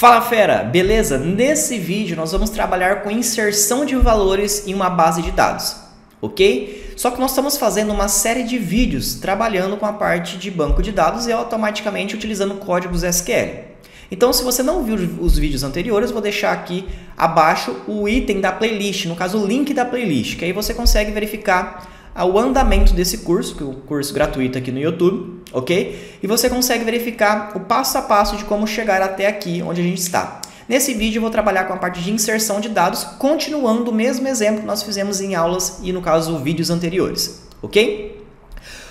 Fala fera, beleza? Nesse vídeo nós vamos trabalhar com inserção de valores em uma base de dados, ok? Só que nós estamos fazendo uma série de vídeos trabalhando com a parte de banco de dados e automaticamente utilizando códigos SQL. Então, se você não viu os vídeos anteriores, eu vou deixar aqui abaixo o item da playlist, no caso o link da playlist, que aí você consegue verificar o andamento desse curso, que é um curso gratuito aqui no YouTube, ok? E você consegue verificar o passo a passo de como chegar até aqui, onde a gente está. Nesse vídeo eu vou trabalhar com a parte de inserção de dados, continuando o mesmo exemplo que nós fizemos em aulas e, no caso, vídeos anteriores, ok?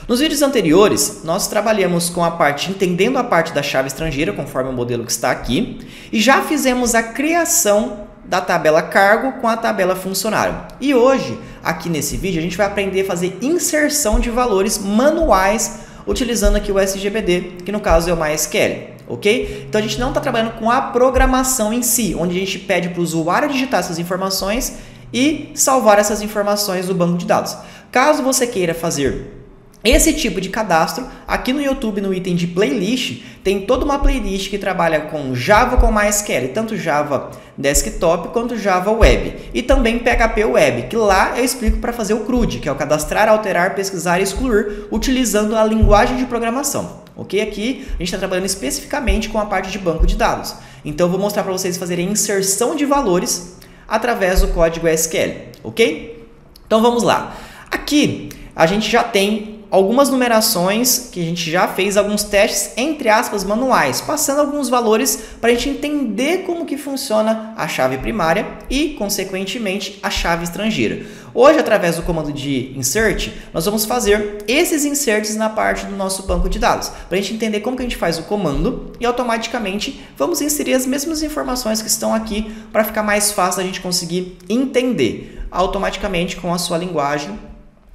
Nos vídeos anteriores, nós trabalhamos com a parte, entendendo a parte da chave estrangeira, conforme o modelo que está aqui, e já fizemos a criação da tabela cargo com a tabela funcionário. E hoje, aqui nesse vídeo, a gente vai aprender a fazer inserção de valores manuais utilizando aqui o SGBD, que no caso é o MySQL, ok? Então a gente não está trabalhando com a programação em si, onde a gente pede para o usuário digitar essas informações e salvar essas informações do banco de dados. Caso você queira fazer esse tipo de cadastro, aqui no YouTube, no item de playlist, tem toda uma playlist que trabalha com Java com MySQL, tanto Java Desktop quanto Java Web. E também PHP Web, que lá eu explico para fazer o CRUD, que é o cadastrar, alterar, pesquisar e excluir, utilizando a linguagem de programação. Ok? Aqui a gente está trabalhando especificamente com a parte de banco de dados. Então eu vou mostrar para vocês fazerem inserção de valores através do código SQL. Ok? Então vamos lá. Aqui a gente já tem algumas numerações que a gente já fez, alguns testes, entre aspas, manuais, passando alguns valores para a gente entender como que funciona a chave primária e, consequentemente, a chave estrangeira. Hoje, através do comando de insert, nós vamos fazer esses inserts na parte do nosso banco de dados, para a gente entender como que a gente faz o comando e, automaticamente, vamos inserir as mesmas informações que estão aqui para ficar mais fácil a gente conseguir entender automaticamente com a sua linguagem,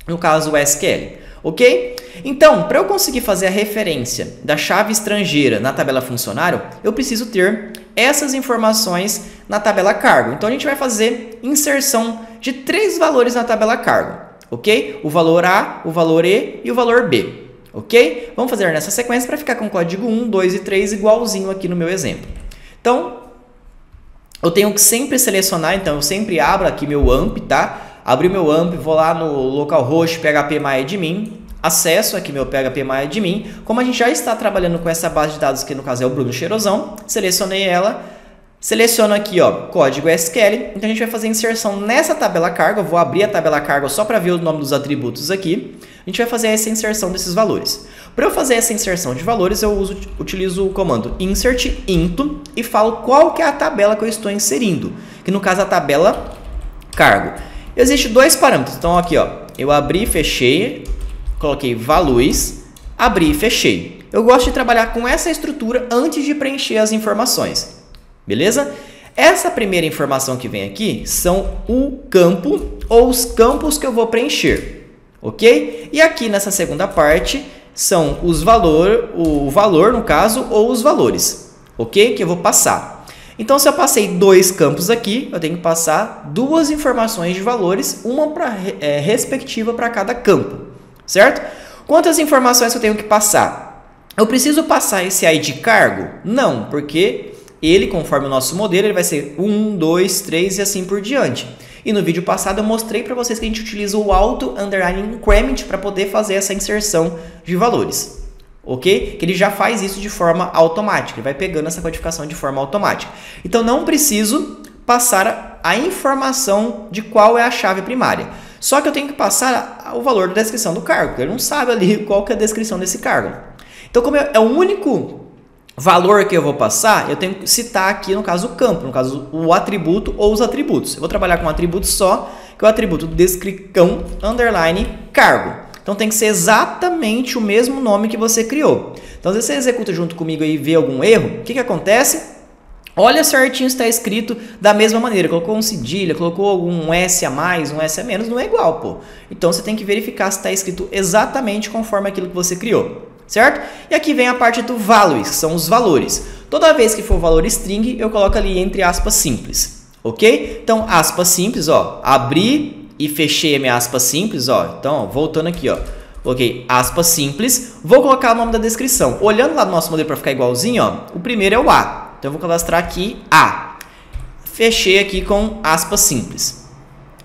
no caso o SQL. Ok? Então, para eu conseguir fazer a referência da chave estrangeira na tabela funcionário, eu preciso ter essas informações na tabela cargo. Então, a gente vai fazer inserção de 3 valores na tabela cargo. Ok? O valor A, o valor E e o valor B. Ok? Vamos fazer nessa sequência para ficar com o código 1, 2 e 3 igualzinho aqui no meu exemplo. Então, eu tenho que sempre selecionar, então eu sempre abro aqui meu AMP, tá? Abri o meu AMP, vou lá no localhost phpMyAdmin, acesso aqui meu phpMyAdmin. Como a gente já está trabalhando com essa base de dados, que no caso é o Bruno Cheirosão, selecionei ela, seleciono aqui ó, código SQL, então a gente vai fazer inserção nessa tabela carga. Eu vou abrir a tabela carga só para ver o nome dos atributos aqui. A gente vai fazer essa inserção desses valores. Para eu fazer essa inserção de valores, eu utilizo o comando insert into e falo qual que é a tabela que eu estou inserindo, que no caso é a tabela cargo. Existem 2 parâmetros, então aqui ó, eu abri e fechei, coloquei values, abri e fechei. Eu gosto de trabalhar com essa estrutura antes de preencher as informações, beleza? Essa primeira informação que vem aqui são o campo ou os campos que eu vou preencher, ok? E aqui nessa segunda parte são o valor no caso ou os valores, ok? Que eu vou passar. Então, se eu passei 2 campos aqui, eu tenho que passar 2 informações de valores, uma respectiva para cada campo, certo? Quantas informações eu tenho que passar? Eu preciso passar esse ID cargo? Não, porque ele, conforme o nosso modelo, ele vai ser 1, 2, 3 e assim por diante. E no vídeo passado eu mostrei para vocês que a gente utiliza o auto underline increment para poder fazer essa inserção de valores. Ok? Que ele já faz isso de forma automática, ele vai pegando essa codificação de forma automática. Então não preciso passar a informação de qual é a chave primária. Só que eu tenho que passar o valor da descrição do cargo, porque ele não sabe ali qual que é a descrição desse cargo. Então, como é o único valor que eu vou passar, eu tenho que citar aqui, no caso, o campo, no caso, o atributo ou os atributos. Eu vou trabalhar com um atributo só, que é o atributo descrição underline cargo. Então tem que ser exatamente o mesmo nome que você criou. Então, se você executa junto comigo e vê algum erro, o que acontece? Olha certinho se está escrito da mesma maneira. Colocou um cedilha, colocou algum S a mais, um S a menos, não é igual, pô. Então você tem que verificar se está escrito exatamente conforme aquilo que você criou, certo? E aqui vem a parte do values, que são os valores. Toda vez que for valor string, eu coloco ali entre aspas simples, ok? Então, aspas simples, ó, abri e fechei a minha aspa simples, ó. Então, voltando aqui, ó. Coloquei aspas simples. Vou colocar o nome da descrição. Olhando lá no nosso modelo para ficar igualzinho, ó. O primeiro é o A. Então eu vou cadastrar aqui A. Fechei aqui com aspas simples.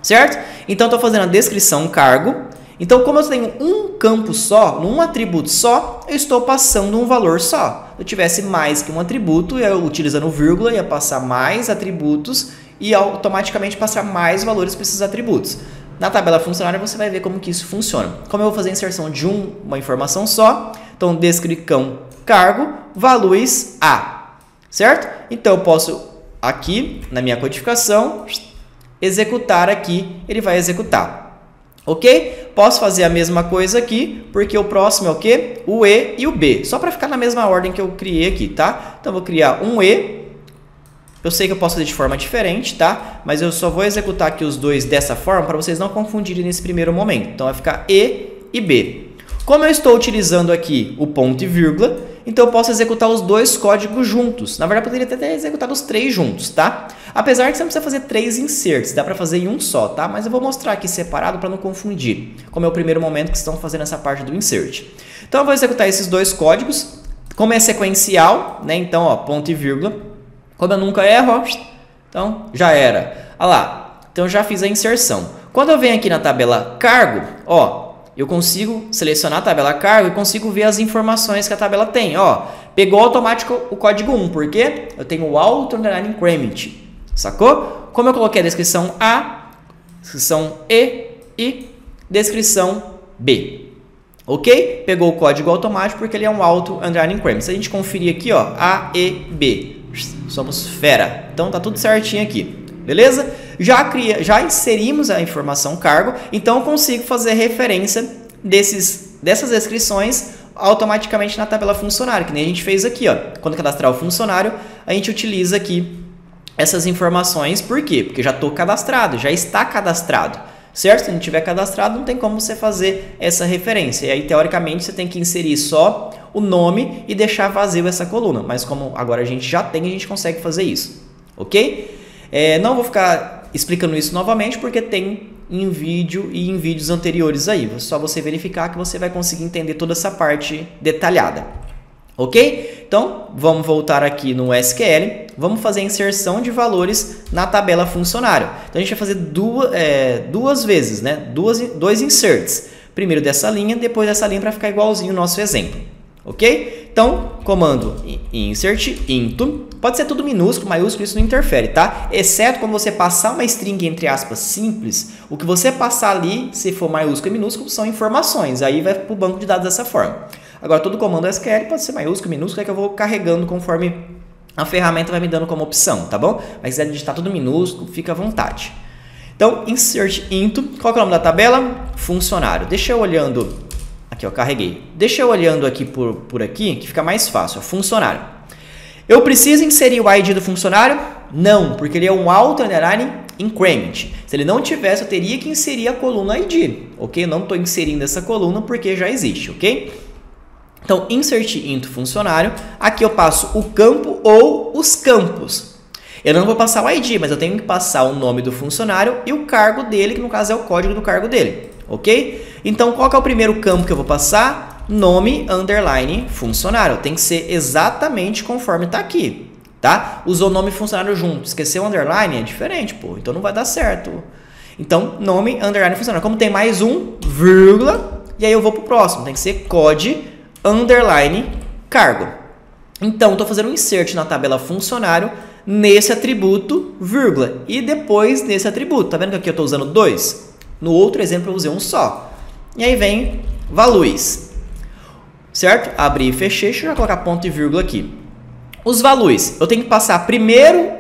Certo? Então eu estou fazendo a descrição cargo. Então, como eu tenho um campo só, num atributo só, eu estou passando um valor só. Se eu tivesse mais que um atributo, eu utilizando vírgula, ia passar mais atributos e automaticamente passar mais valores para esses atributos. Na tabela funcionária você vai ver como que isso funciona. Como eu vou fazer a inserção de uma informação só, então descrição cargo, values A, certo? Então eu posso aqui, na minha codificação, executar aqui, ele vai executar. Ok? Posso fazer a mesma coisa aqui, porque o próximo é o quê? O E e o B. Só para ficar na mesma ordem que eu criei aqui, tá? Então, eu vou criar um E. Eu sei que eu posso fazer de forma diferente, tá? Mas eu só vou executar aqui os dois dessa forma para vocês não confundirem nesse primeiro momento. Então, vai ficar E e B. Como eu estou utilizando aqui o ponto e vírgula, então eu posso executar os dois códigos juntos. Na verdade, eu poderia até ter executado os três juntos, tá? Apesar que você não precisa fazer 3 inserts, dá para fazer em um só, tá? Mas eu vou mostrar aqui separado para não confundir, como é o primeiro momento que estão fazendo essa parte do insert. Então eu vou executar esses dois códigos, como é sequencial, né? Então, ó, ponto e vírgula. Como eu nunca erro, ó, então já era. Olha lá, então eu já fiz a inserção. Quando eu venho aqui na tabela cargo, ó, eu consigo selecionar a tabela cargo e consigo ver as informações que a tabela tem. Ó, pegou automático o código 1, porque eu tenho o auto underline increment. Sacou? Como eu coloquei a descrição A, descrição E descrição B. Ok? Pegou o código automático porque ele é um auto underline increment. Se a gente conferir aqui, ó, A, E, B. Somos fera. Então tá tudo certinho aqui. Beleza? Já inserimos a informação cargo, então eu consigo fazer referência dessas descrições automaticamente na tabela funcionário, que nem a gente fez aqui, ó. Quando cadastrar o funcionário, a gente utiliza aqui essas informações. Por quê? Porque já estou cadastrado, já está cadastrado, certo? Se não tiver cadastrado, não tem como você fazer essa referência. E aí, teoricamente, você tem que inserir só o nome e deixar vazio essa coluna. Mas como agora a gente já tem, a gente consegue fazer isso, ok? Não vou ficar explicando isso novamente, porque tem em vídeo e em vídeos anteriores aí. Só você verificar que você vai conseguir entender toda essa parte detalhada. Ok? Então, vamos voltar aqui no SQL. Vamos fazer a inserção de valores na tabela funcionário. Então, a gente vai fazer duas vezes, né? Dois inserts. Primeiro dessa linha, depois dessa linha, para ficar igualzinho o nosso exemplo. Ok? Então, comando insert into. Pode ser tudo minúsculo, maiúsculo, isso não interfere, tá? Exceto quando você passar uma string entre aspas simples, o que você passar ali, se for maiúsculo e minúsculo, são informações. Aí vai para o banco de dados dessa forma. Agora, todo comando SQL pode ser maiúsculo, minúsculo, é que eu vou carregando conforme a ferramenta vai me dando como opção, tá bom? Mas se quiser digitar tudo minúsculo, fica à vontade. Então, insert into. Qual que é o nome da tabela? Funcionário. Deixa eu olhando... Aqui, ó, carreguei. Deixa eu olhando aqui por aqui, que fica mais fácil. Ó, funcionário. Eu preciso inserir o ID do funcionário? Não, porque ele é um auto underline increment. Se ele não tivesse, eu teria que inserir a coluna ID, ok? Eu não estou inserindo essa coluna porque já existe, ok? Então, insert into funcionário. Aqui eu passo o campo ou os campos. Eu não vou passar o ID, mas eu tenho que passar o nome do funcionário e o cargo dele, que no caso é o código do cargo dele, ok? Então, qual que é o primeiro campo que eu vou passar? Nome underline funcionário. Tem que ser exatamente conforme está aqui, tá? Usou nome funcionário junto, esqueceu o underline, é diferente, pô. Então não vai dar certo. Então, nome underline funcionário. Como tem mais um, vírgula, e aí eu vou pro próximo. Tem que ser code underline cargo. Então, estou fazendo um insert na tabela funcionário nesse atributo, vírgula, e depois nesse atributo. Tá vendo que aqui eu estou usando dois? No outro exemplo eu usei um só. E aí vem values. Certo? Abri e fechei. Deixa eu já colocar ponto e vírgula aqui. Os values. Eu tenho que passar primeiro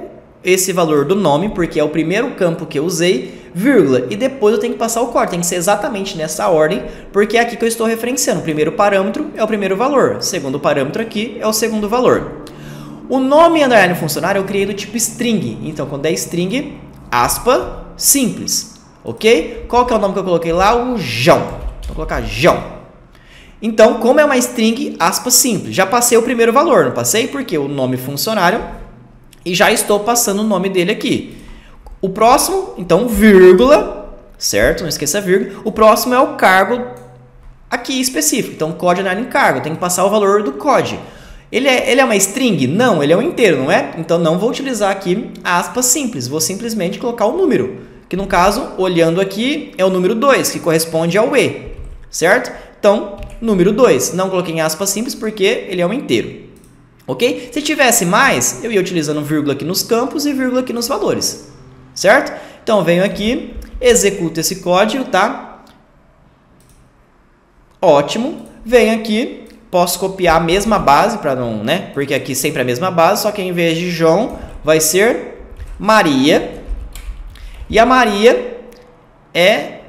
esse valor do nome, porque é o primeiro campo que eu usei, vírgula. E depois eu tenho que passar o código. Tem que ser exatamente nessa ordem, porque é aqui que eu estou referenciando. O primeiro parâmetro é o primeiro valor. O segundo parâmetro aqui é o segundo valor. O nome underline funcionário eu criei do tipo string. Então, quando é string, aspa, simples. Ok? Qual que é o nome que eu coloquei lá? O João. Vou colocar João. Então, como é uma string, aspas simples, já passei o primeiro valor, não passei porque o nome funcionário e já estou passando o nome dele aqui. O próximo, então, vírgula, certo? Não esqueça a vírgula. O próximo é o cargo aqui específico, então, code underline cargo, tem que passar o valor do code. Ele é uma string? Não, ele é um inteiro, não é? Então não vou utilizar aqui aspas simples, vou simplesmente colocar o número, que no caso, olhando aqui, é o número 2, que corresponde ao E, certo? Então, número 2, não coloquei em aspas simples porque ele é um inteiro, ok? Se tivesse mais, eu ia utilizando vírgula aqui nos campos e vírgula aqui nos valores, certo? Então, venho aqui, executo esse código, tá? Ótimo, venho aqui, posso copiar a mesma base, para não, né? Porque aqui sempre é a mesma base, só que em vez de João, vai ser Maria. E a Maria é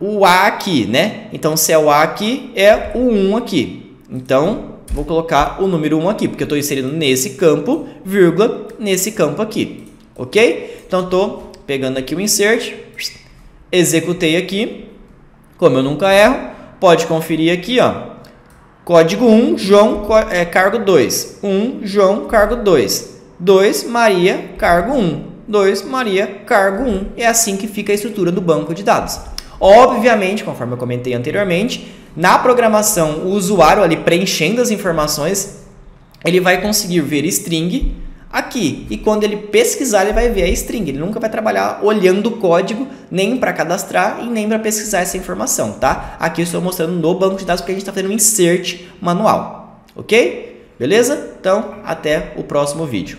o A aqui, né? Então, se é o A aqui, é o 1 aqui. Então, vou colocar o número 1 aqui, porque eu estou inserindo nesse campo, vírgula, nesse campo aqui. Ok? Então, estou pegando aqui o insert, executei aqui. Como eu nunca erro, pode conferir aqui, ó. Código 1, João, cargo 2. 1, João, cargo 2. 2, Maria, cargo 1. 2, Maria, cargo 1. É assim que fica a estrutura do banco de dados. Obviamente, conforme eu comentei anteriormente, na programação, o usuário ali preenchendo as informações, ele vai conseguir ver string aqui. E quando ele pesquisar, ele vai ver a string. Ele nunca vai trabalhar olhando o código, nem para cadastrar e nem para pesquisar essa informação, tá? Aqui eu estou mostrando no banco de dados porque a gente está fazendo um insert manual, ok? Beleza? Então, até o próximo vídeo.